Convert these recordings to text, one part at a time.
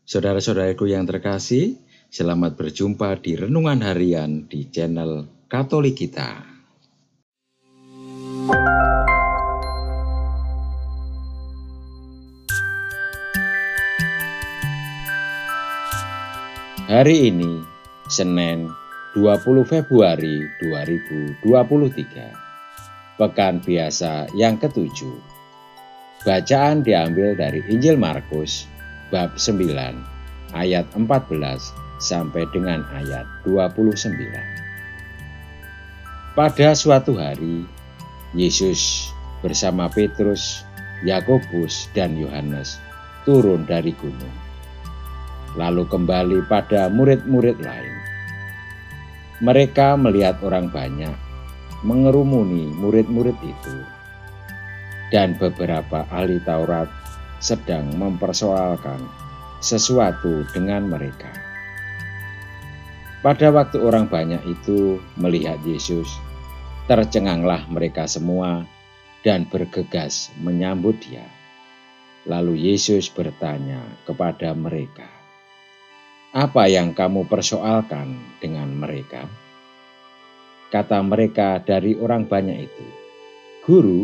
Saudara-saudaraku yang terkasih, selamat berjumpa di Renungan Harian di channel Katolik kita. Hari ini, Senin 20 Februari 2023, Pekan Biasa yang ketujuh. Bacaan diambil dari Injil Markus, bab 9, ayat 14 sampai dengan ayat 29. Pada suatu hari, Yesus bersama Petrus, Yakobus, dan Yohanes turun dari gunung, lalu kembali pada murid-murid lain. Mereka melihat orang banyak mengerumuni murid-murid itu, dan beberapa ahli Taurat sedang mempersoalkan sesuatu dengan mereka. Pada waktu orang banyak itu melihat Yesus, tercenganglah mereka semua dan bergegas menyambut Dia. Lalu Yesus bertanya kepada mereka, "Apa yang kamu persoalkan dengan mereka?" Kata mereka dari orang banyak itu, "Guru,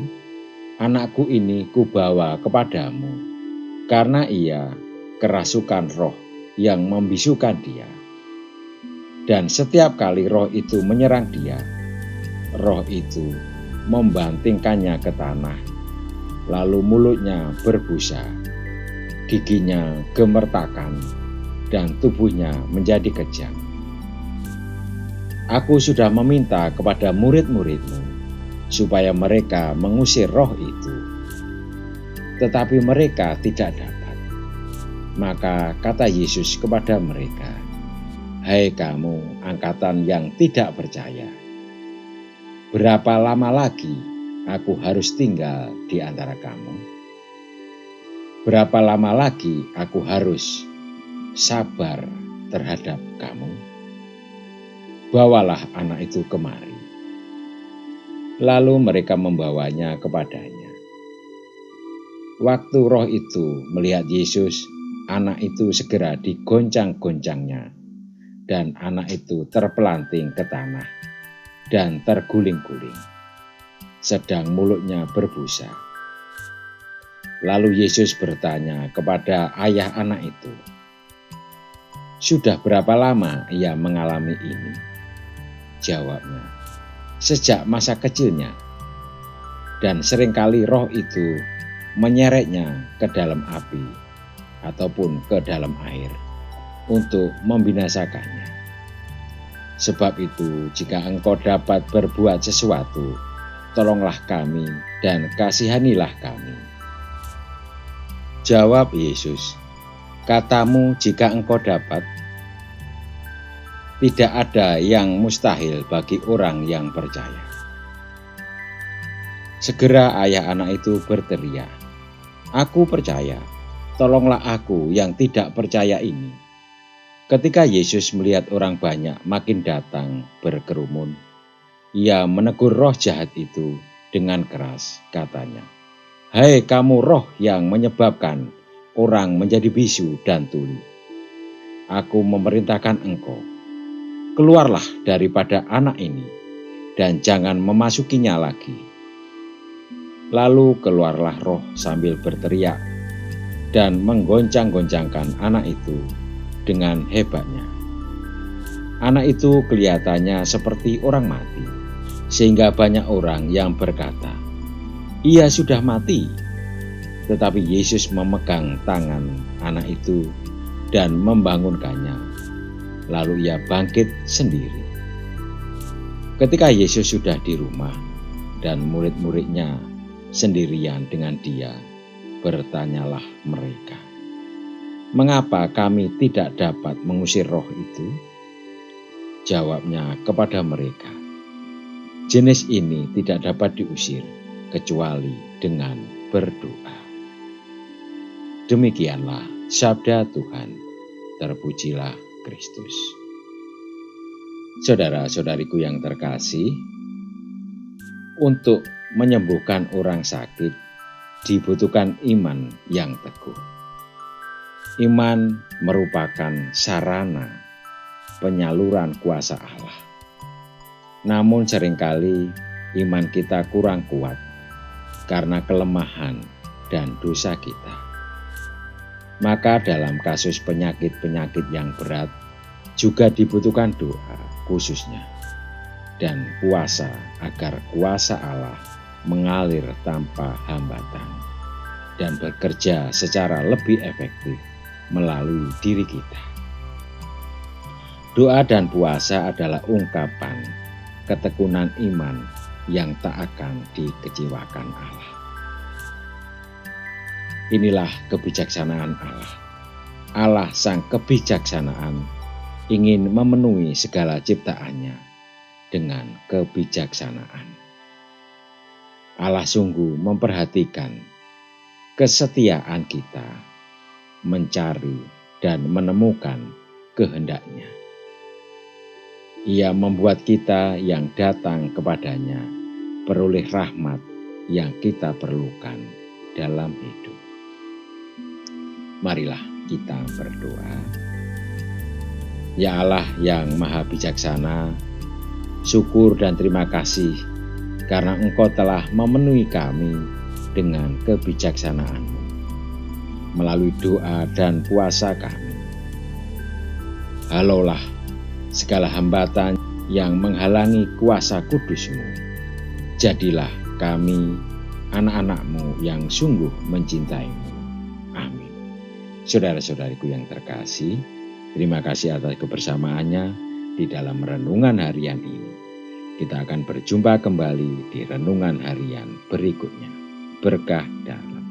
anakku ini kubawa kepadamu, karena ia kerasukan roh yang membisukan dia. Dan setiap kali roh itu menyerang dia, roh itu membantingkannya ke tanah, lalu mulutnya berbusa, giginya gemertakan, dan tubuhnya menjadi kejang. Aku sudah meminta kepada murid-muridmu supaya mereka mengusir roh itu, tetapi mereka tidak dapat." Maka kata Yesus kepada mereka, "Hai kamu angkatan yang tidak percaya, berapa lama lagi aku harus tinggal di antara kamu? Berapa lama lagi aku harus sabar terhadap kamu? Bawalah anak itu kemari." Lalu mereka membawanya kepadanya. Waktu roh itu melihat Yesus, anak itu segera digoncang-goncangnya, dan anak itu terpelanting ke tanah dan terguling-guling, sedang mulutnya berbusa. Lalu Yesus bertanya kepada ayah anak itu, "Sudah berapa lama ia mengalami ini?" Jawabnya, "Sejak masa kecilnya, dan seringkali roh itu menyeretnya ke dalam api ataupun ke dalam air untuk membinasakannya. Sebab itu, jika engkau dapat berbuat sesuatu, tolonglah kami dan kasihanilah kami." Jawab Yesus, "Katamu jika engkau dapat? Tidak ada yang mustahil bagi orang yang percaya." Segera ayah anak itu berteriak, "Aku percaya, tolonglah aku yang tidak percaya ini." Ketika Yesus melihat orang banyak makin datang berkerumun, Ia menegur roh jahat itu dengan keras, katanya, "Hai kamu roh yang menyebabkan orang menjadi bisu dan tuli, Aku memerintahkan engkau, keluarlah daripada anak ini dan jangan memasukinya lagi." Lalu keluarlah roh sambil berteriak dan menggoncang-goncangkan anak itu dengan hebatnya. Anak itu kelihatannya seperti orang mati, sehingga banyak orang yang berkata, "Ia sudah mati." Tetapi Yesus memegang tangan anak itu dan membangunkannya. Lalu ia bangkit sendiri. Ketika Yesus sudah di rumah dan murid-muridnya sendirian dengan Dia, bertanyalah mereka, "Mengapa kami tidak dapat mengusir roh itu?" Jawabnya kepada mereka, "Jenis ini tidak dapat diusir kecuali dengan berdoa." Demikianlah sabda Tuhan. Terpujilah Kristus. Saudara-saudariku yang terkasih, untuk menyembuhkan orang sakit dibutuhkan iman yang teguh. Iman merupakan sarana penyaluran kuasa Allah. Namun seringkali iman kita kurang kuat karena kelemahan dan dosa kita. Maka dalam kasus penyakit-penyakit yang berat juga dibutuhkan doa khususnya dan puasa agar kuasa Allah mengalir tanpa hambatan dan bekerja secara lebih efektif melalui diri kita. Doa dan puasa adalah ungkapan ketekunan iman yang tak akan dikecewakan Allah. Inilah kebijaksanaan Allah. Allah sang kebijaksanaan ingin memenuhi segala ciptaannya dengan kebijaksanaan. Allah sungguh memperhatikan kesetiaan kita mencari dan menemukan kehendaknya. Ia membuat kita yang datang kepadanya beroleh rahmat yang kita perlukan dalam hidup. Marilah kita berdoa. Ya Allah yang maha bijaksana, syukur dan terima kasih karena Engkau telah memenuhi kami dengan kebijaksanaan-Mu melalui doa dan puasa kami. Halaulah segala hambatan yang menghalangi kuasa kudus-Mu. Jadilah kami anak-anak-Mu yang sungguh mencintai-Mu. Amin. Saudara-saudariku yang terkasih, terima kasih atas kebersamaannya di dalam renungan harian ini. Kita akan berjumpa kembali di renungan harian berikutnya. Berkah dalam.